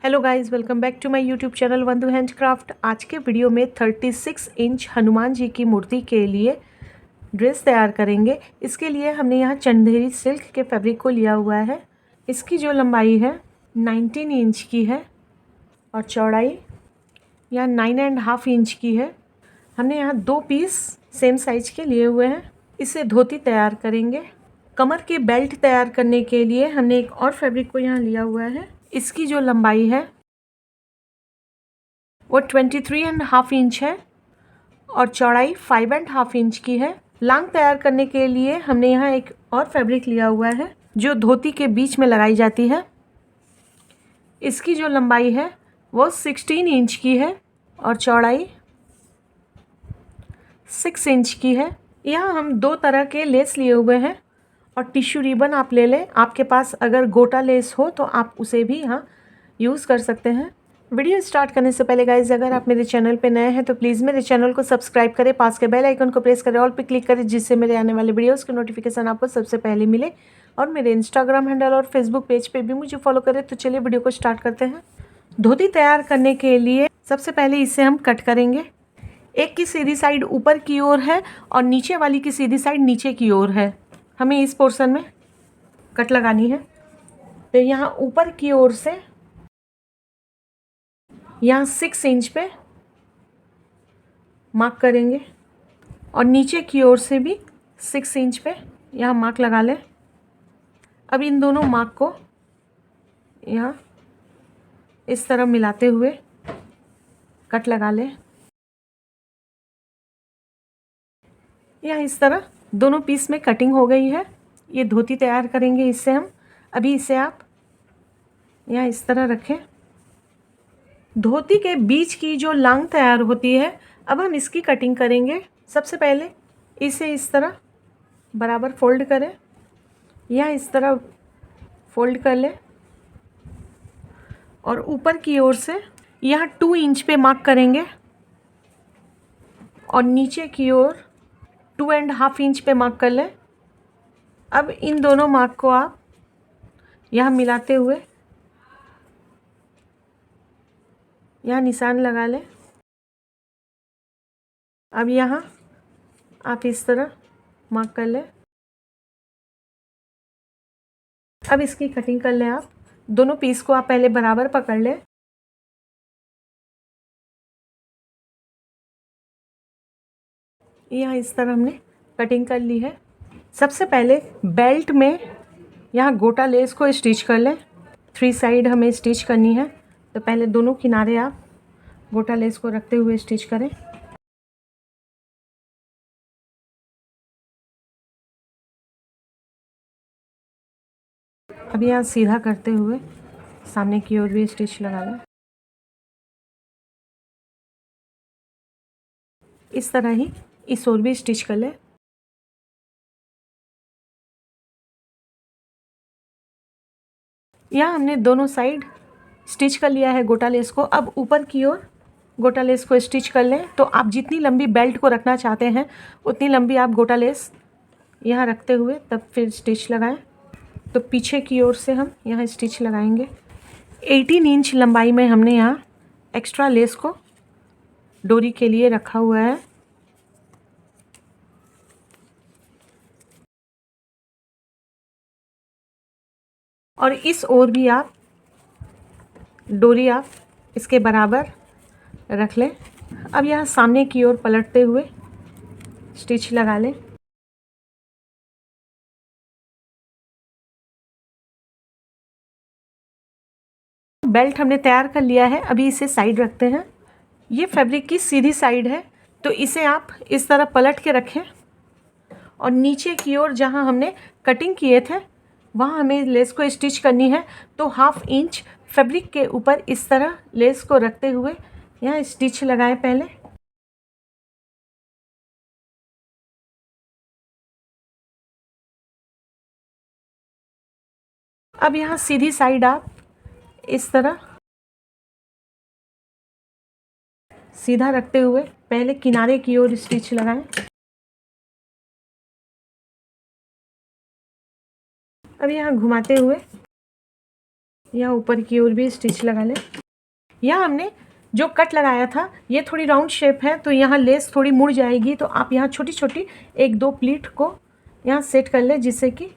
Hello guys, welcome back to my YouTube channel Vandu handcraft. आज के video में 36 inch Hanuman ji की मूर्ति के लिए ड्रेस तैयार करेंगे। इसके लिए हमने यहाँ चंदेरी सिल्क के फैब्रिक को लिया हुआ है। इसकी जो लंबाई है 19 इंच की है और चौड़ाई यहाँ 9.5 इंच की है। हमने यहाँ 2 पीस सेम साइज के लिए हुए हैं। इसे धोती तैयार करेंगे। कमर के बेल्ट तैयार करने के लिए हमने एक और फैब्रिक को यहाँ लिया हुआ है। इसकी जो लंबाई है वो 23.5 इंच है और चौड़ाई 5.5 इंच की है। लांग तैयार करने के लिए हमने यहाँ एक और फैब्रिक लिया हुआ है जो धोती के बीच में लगाई जाती है। इसकी जो लंबाई है वो 16 इंच की है और चौड़ाई 6 इंच की है। यहाँ हम 2 तरह के लेस लिए हुए हैं और टिश्यू रिबन आप ले लें। आपके पास अगर गोटा लेस हो तो आप उसे भी यहाँ यूज़ कर सकते हैं। वीडियो स्टार्ट करने से पहले गाइज, अगर आप मेरे चैनल पे नए हैं तो प्लीज़ मेरे चैनल को सब्सक्राइब करें, पास के बेल आइकन को प्रेस करें, ऑल पे क्लिक करें, जिससे मेरे आने वाले वीडियोस की नोटिफिकेशन आपको सबसे पहले मिले। और मेरे इंस्टाग्राम हैंडल और फेसबुक पेज पे भी मुझे फॉलो करें। तो चलिए वीडियो को स्टार्ट करते हैं। धोती तैयार करने के लिए सबसे पहले इसे हम कट करेंगे। एक की सीधी साइड ऊपर की ओर है और नीचे वाली की सीधी साइड नीचे की ओर है। हमें इस पोर्शन में कट लगानी है। तो यहाँ ऊपर की ओर से यहाँ 6 इंच पे मार्क करेंगे और नीचे की ओर से भी 6 इंच पे यहाँ मार्क लगा लें। अब इन दोनों मार्क को यहाँ इस तरह मिलाते हुए कट लगा लें। यहाँ इस तरह दोनों पीस में कटिंग हो गई है। ये धोती तैयार करेंगे इससे हम। अभी इसे आप यहाँ इस तरह रखें। धोती के बीच की जो लांग तैयार होती है, अब हम इसकी कटिंग करेंगे। सबसे पहले इसे इस तरह बराबर फोल्ड करें, यहाँ इस तरह फोल्ड कर लें और ऊपर की ओर से यहाँ 2 इंच पे मार्क करेंगे और नीचे की ओर 2.5 इंच पे मार्क कर लें। अब इन दोनों मार्क को आप यहाँ मिलाते हुए यहाँ निशान लगा लें। अब यहाँ आप इस तरह मार्क कर लें। अब इसकी कटिंग कर लें। आप दोनों पीस को आप पहले बराबर पकड़ लें। यहाँ इस तरह हमने कटिंग कर ली है। सबसे पहले बेल्ट में यहाँ गोटा लेस को स्टिच कर लें। 3 साइड हमें स्टिच करनी है, तो पहले दोनों किनारे आप गोटा लेस को रखते हुए स्टिच करें। अब यहाँ सीधा करते हुए सामने की ओर भी स्टिच लगा लें। इस तरह ही इस ओर भी स्टिच कर लें। यहाँ हमने दोनों साइड स्टिच कर लिया है गोटा लेस को। अब ऊपर की ओर गोटा लेस को स्टिच कर लें। तो आप जितनी लंबी बेल्ट को रखना चाहते हैं उतनी लंबी आप गोटा लेस यहाँ रखते हुए तब फिर स्टिच लगाएं। तो पीछे की ओर से हम यहाँ स्टिच लगाएंगे। 18 इंच लंबाई में हमने यहाँ एक्स्ट्रा लेस को डोरी के लिए रखा हुआ है। और इस ओर भी आप डोरी आप इसके बराबर रख लें। अब यहाँ सामने की ओर पलटते हुए स्टिच लगा लें। बेल्ट हमने तैयार कर लिया है। अभी इसे साइड रखते हैं। ये फैब्रिक की सीधी साइड है, तो इसे आप इस तरह पलट के रखें और नीचे की ओर जहाँ हमने कटिंग किए थे वहाँ हमें लेस को स्टिच करनी है। तो 1/2 इंच फैब्रिक के ऊपर इस तरह लेस को रखते हुए यहाँ स्टिच लगाएं पहले। अब यहाँ सीधी साइड आप इस तरह सीधा रखते हुए पहले किनारे की ओर स्टिच लगाएं। अब यहाँ घुमाते हुए यहाँ ऊपर की ओर भी स्टिच लगा लें। यहाँ हमने जो कट लगाया था ये थोड़ी राउंड शेप है, तो यहाँ लेस थोड़ी मुड़ जाएगी, तो आप यहाँ छोटी छोटी 1-2 प्लीट को यहाँ सेट कर लें, जिससे कि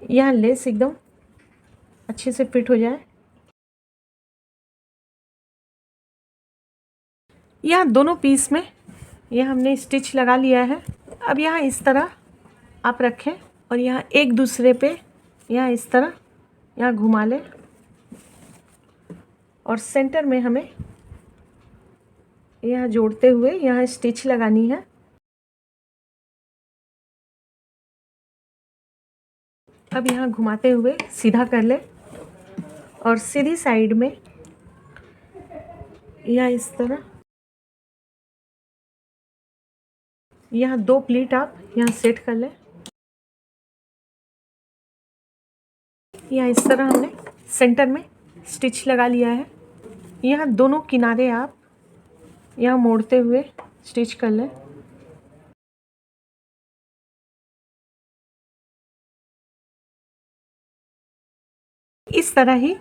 यहाँ लेस एकदम अच्छे से फिट हो जाए। यहाँ दोनों पीस में यह हमने स्टिच लगा लिया है। अब यहाँ इस तरह आप रखें और यहाँ एक दूसरे पे यहाँ इस तरह यहाँ घुमा लें और सेंटर में हमें यहाँ जोड़ते हुए यहाँ स्टिच लगानी है। अब यहाँ घुमाते हुए सीधा कर लें और सीधी साइड में यहाँ इस तरह यहाँ 2 प्लीट आप यहाँ सेट कर लें। यहाँ इस तरह हमने सेंटर में स्टिच लगा लिया है। यहाँ दोनों किनारे आप यहाँ मोड़ते हुए स्टिच कर लें। इस तरह ही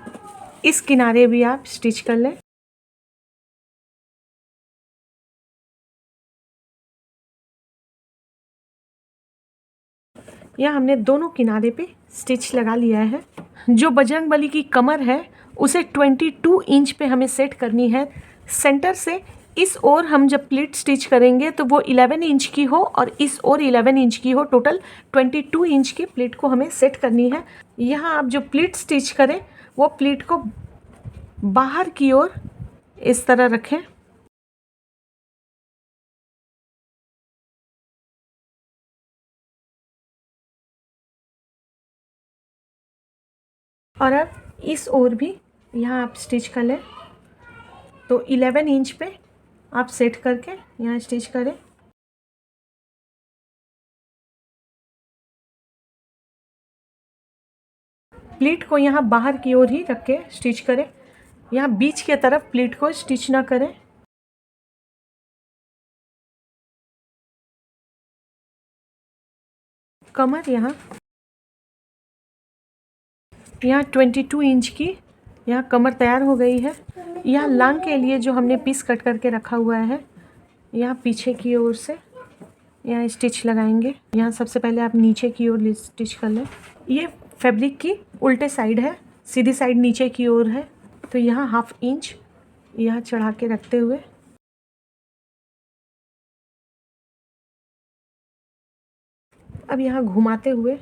इस किनारे भी आप स्टिच कर लें। यहाँ हमने दोनों किनारे पे स्टिच लगा लिया है। जो बजरंगबली की कमर है उसे 22 इंच पे हमें सेट करनी है। सेंटर से इस ओर हम जब प्लीट स्टिच करेंगे तो वो 11 इंच की हो और इस ओर 11 इंच की हो। टोटल 22 इंच की प्लीट को हमें सेट करनी है। यहाँ आप जो प्लीट स्टिच करें वो प्लीट को बाहर की ओर इस तरह रखें और अब इस ओर भी यहाँ आप स्टिच कर लें। तो 11 इंच पे आप सेट करके यहाँ स्टिच करें। प्लीट को यहाँ बाहर की ओर ही रख के स्टिच करें। यहाँ बीच के तरफ प्लीट को स्टिच ना करें। कमर यहाँ 22 इंच की यहाँ कमर तैयार हो गई है। यहाँ लांग के लिए जो हमने पीस कट करके रखा हुआ है यहाँ पीछे की ओर से यहाँ स्टिच लगाएंगे। यहाँ सबसे पहले आप नीचे की ओर स्टिच कर लें। ये फैब्रिक की उल्टे साइड है, सीधी साइड नीचे की ओर है, तो यहाँ 1/2 इंच यहाँ चढ़ा के रखते हुए अब यहाँ घुमाते हुए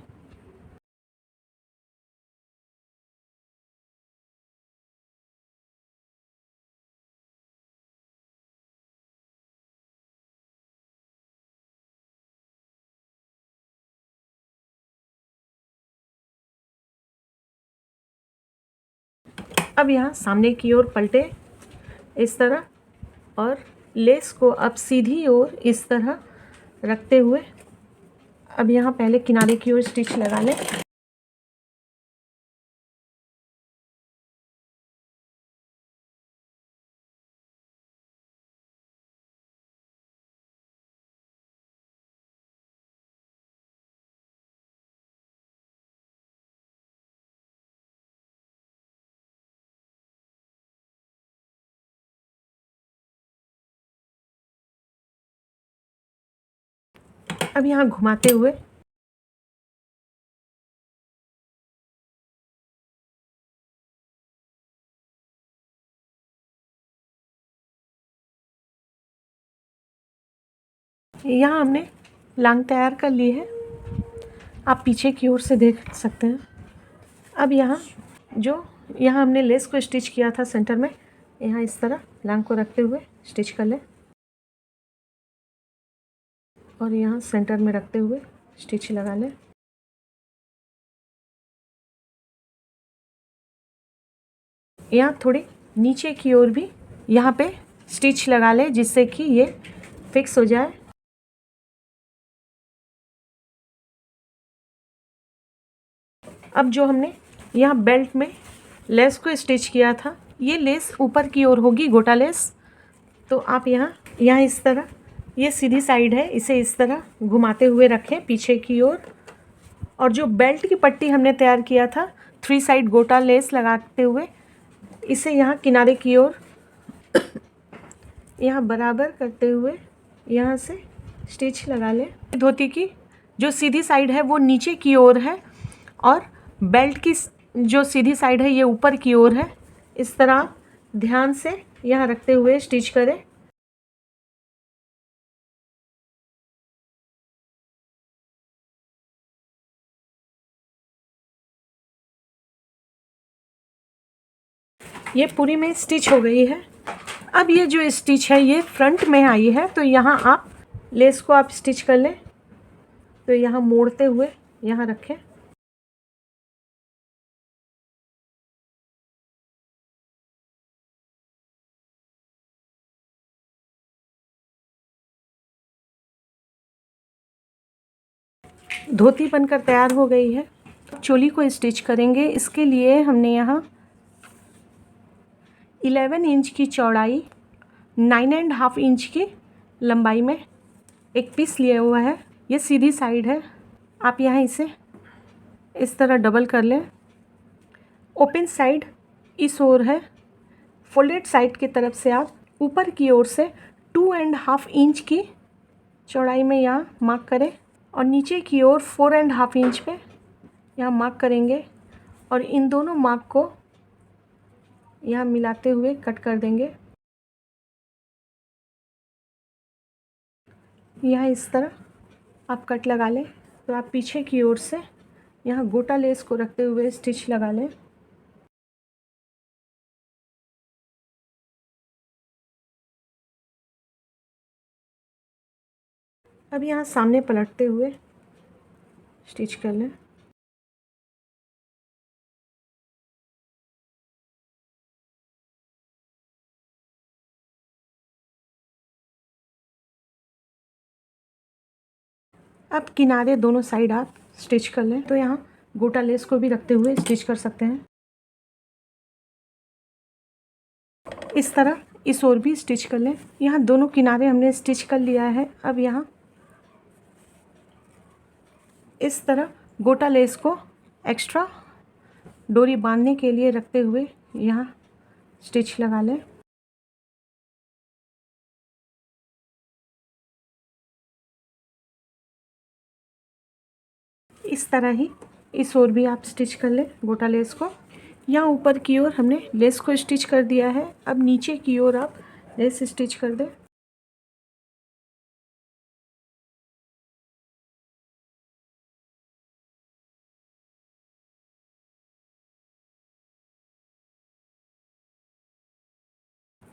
अब यहाँ सामने की ओर पलटे इस तरह और लेस को अब सीधी ओर इस तरह रखते हुए अब यहाँ पहले किनारे की ओर स्टिच लगा लें। अब यहाँ घुमाते हुए यहाँ हमने लांग तैयार कर ली है। आप पीछे की ओर से देख सकते हैं। अब यहाँ हमने लेस को स्टिच किया था सेंटर में, यहाँ इस तरह लांग को रखते हुए स्टिच कर लें और यहाँ सेंटर में रखते हुए स्टिच लगा लें। यहाँ थोड़ी नीचे की ओर भी यहाँ पे स्टिच लगा लें, जिससे कि ये फिक्स हो जाए। अब जो हमने यहाँ बेल्ट में लेस को स्टिच किया था, ये लेस ऊपर की ओर होगी, गोटा लेस। तो आप यहाँ इस तरह, ये सीधी साइड है, इसे इस तरह घुमाते हुए रखें पीछे की ओर। और जो बेल्ट की पट्टी हमने तैयार किया था, 3 साइड गोटा लेस लगाते हुए इसे यहाँ किनारे की ओर यहाँ बराबर करते हुए यहाँ से स्टिच लगा लें। धोती की जो सीधी साइड है वो नीचे की ओर है और बेल्ट की जो सीधी साइड है ये ऊपर की ओर है। इस तरह ध्यान से यहाँ रखते हुए स्टिच करें। ये पूरी में स्टिच हो गई है। अब ये जो स्टिच है ये फ्रंट में आई है, तो यहाँ आप लेस को आप स्टिच कर लें। तो यहाँ मोड़ते हुए यहाँ रखें। धोती बनकर तैयार हो गई है। चोली को स्टिच करेंगे। इसके लिए हमने यहाँ 11 इंच की चौड़ाई, 9.5 इंच की लंबाई में एक पीस लिया हुआ है। ये सीधी साइड है। आप यहाँ इसे इस तरह डबल कर लें। ओपन साइड इस ओर है। फोल्डेड साइड की तरफ से आप ऊपर की ओर से 2.5 इंच की चौड़ाई में यहाँ मार्क करें और नीचे की ओर 4.5 इंच पे यहाँ मार्क करेंगे और इन दोनों मार्क को यहाँ मिलाते हुए कट कर देंगे। यहाँ इस तरह आप कट लगा लें। तो आप पीछे की ओर से यहाँ गोटा लेस को रखते हुए स्टिच लगा लें। अब यहाँ सामने पलटते हुए स्टिच कर लें। अब किनारे दोनों साइड आप स्टिच कर लें। तो यहाँ गोटा लेस को भी रखते हुए स्टिच कर सकते हैं। इस तरह इस ओर भी स्टिच कर लें। यहाँ दोनों किनारे हमने स्टिच कर लिया है। अब यहाँ इस तरह गोटा लेस को एक्स्ट्रा डोरी बांधने के लिए रखते हुए यहाँ स्टिच लगा लें। इस तरह ही इस ओर भी आप स्टिच कर लें गोटा लेस को। यहाँ ऊपर की ओर हमने लेस को स्टिच कर दिया है। अब नीचे की ओर आप लेस स्टिच कर दें।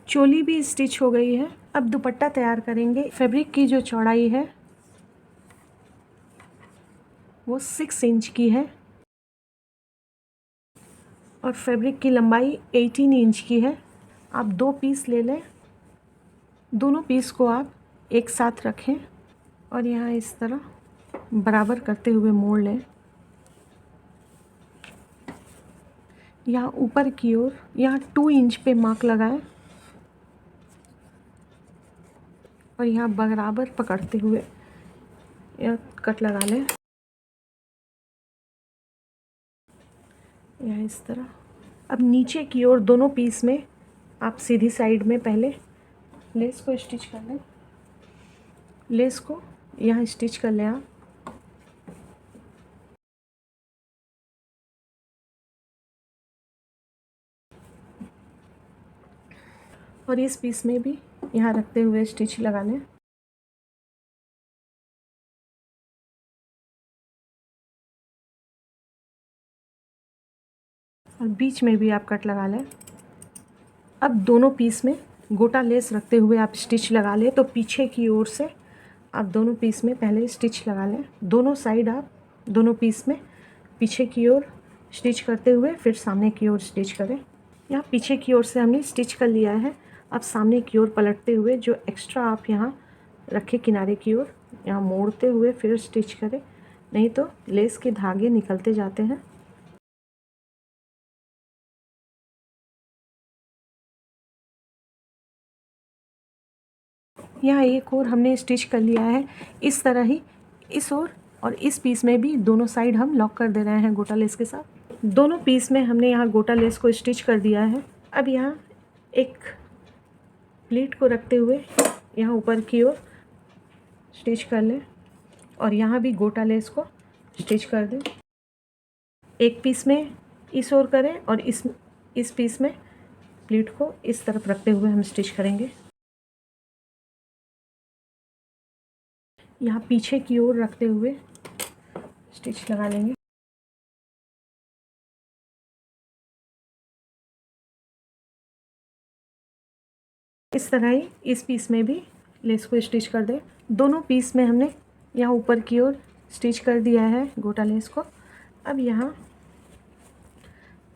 चोली भी स्टिच हो गई है। अब दुपट्टा तैयार करेंगे। फैब्रिक की जो चौड़ाई है वो 6 इंच की है और फैब्रिक की लंबाई 18 इंच की है। आप 2 पीस ले लें। दोनों पीस को आप एक साथ रखें और यहाँ इस तरह बराबर करते हुए मोड़ लें। यहाँ ऊपर की ओर यहाँ 2 इंच पे मार्क लगाएं और यहाँ बराबर पकड़ते हुए यह कट लगा लें। यहाँ इस तरह। अब नीचे की ओर दोनों पीस में आप सीधी साइड में पहले लेस को स्टिच कर लें। लेस को यहाँ स्टिच कर लें आप। और इस पीस में भी यहाँ रखते हुए स्टिच लगा लें। और बीच में भी आप कट लगा लें। अब दोनों पीस में गोटा लेस रखते हुए आप स्टिच लगा लें। तो पीछे की ओर से आप दोनों पीस में पहले स्टिच लगा लें। दोनों साइड आप दोनों पीस में पीछे की ओर स्टिच करते हुए फिर सामने की ओर स्टिच करें। यहाँ पीछे की ओर से हमने स्टिच कर लिया है। अब सामने की ओर पलटते हुए जो एक्स्ट्रा आप यहाँ रखें किनारे की ओर, यहाँ मोड़ते हुए फिर स्टिच करें, नहीं तो लेस के धागे निकलते जाते हैं। यहाँ एक और हमने स्टिच कर लिया है। इस तरह ही इस ओर और इस पीस में भी दोनों साइड हम लॉक कर दे रहे हैं गोटा लेस के साथ। दोनों पीस में हमने यहाँ गोटा लेस को स्टिच कर दिया है। अब यहाँ एक प्लीट को रखते हुए यहाँ ऊपर की ओर स्टिच कर लें और यहाँ भी गोटा लेस को स्टिच कर दें। एक पीस में इस ओर करें और इस पीस में प्लीट को इस तरफ रखते हुए हम स्टिच करेंगे। यहाँ पीछे की ओर रखते हुए स्टिच लगा लेंगे। इस तरह ही इस पीस में भी लेस को स्टिच कर दें। दोनों पीस में हमने यहाँ ऊपर की ओर स्टिच कर दिया है गोटा लेस को। अब यहाँ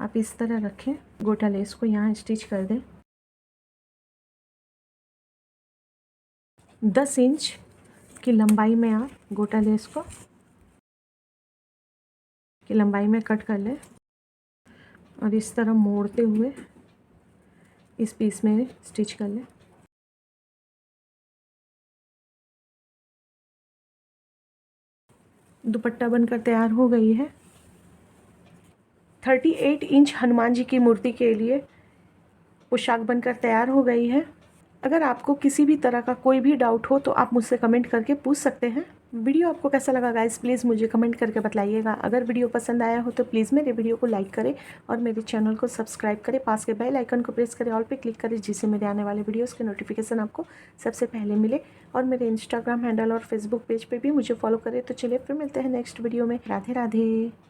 आप इस तरह रखें, गोटा लेस को यहाँ स्टिच कर दें। 10 इंच की लंबाई में आप गोटा लेस को की लंबाई में कट कर लें और इस तरह मोड़ते हुए इस पीस में स्टिच कर लें। दुपट्टा बनकर तैयार हो गई है। 38 इंच हनुमान जी की मूर्ति के लिए पोशाक बनकर तैयार हो गई है। अगर आपको किसी भी तरह का कोई भी डाउट हो तो आप मुझसे कमेंट करके पूछ सकते हैं। वीडियो आपको कैसा लगा गाइस, प्लीज़ मुझे कमेंट करके बताइएगा। अगर वीडियो पसंद आया हो तो प्लीज़ मेरे वीडियो को लाइक करें और मेरे चैनल को सब्सक्राइब करें। पास के बेल आइकन को प्रेस करें, ऑल पे क्लिक करें, जिससे मेरे आने वाले वीडियोस के नोटिफिकेशन आपको सबसे पहले मिले। और मेरे इंस्टाग्राम हैंडल और फेसबुक पेज पे भी मुझे फॉलो करें। तो चलिए फिर मिलते हैं नेक्स्ट वीडियो में। राधे राधे।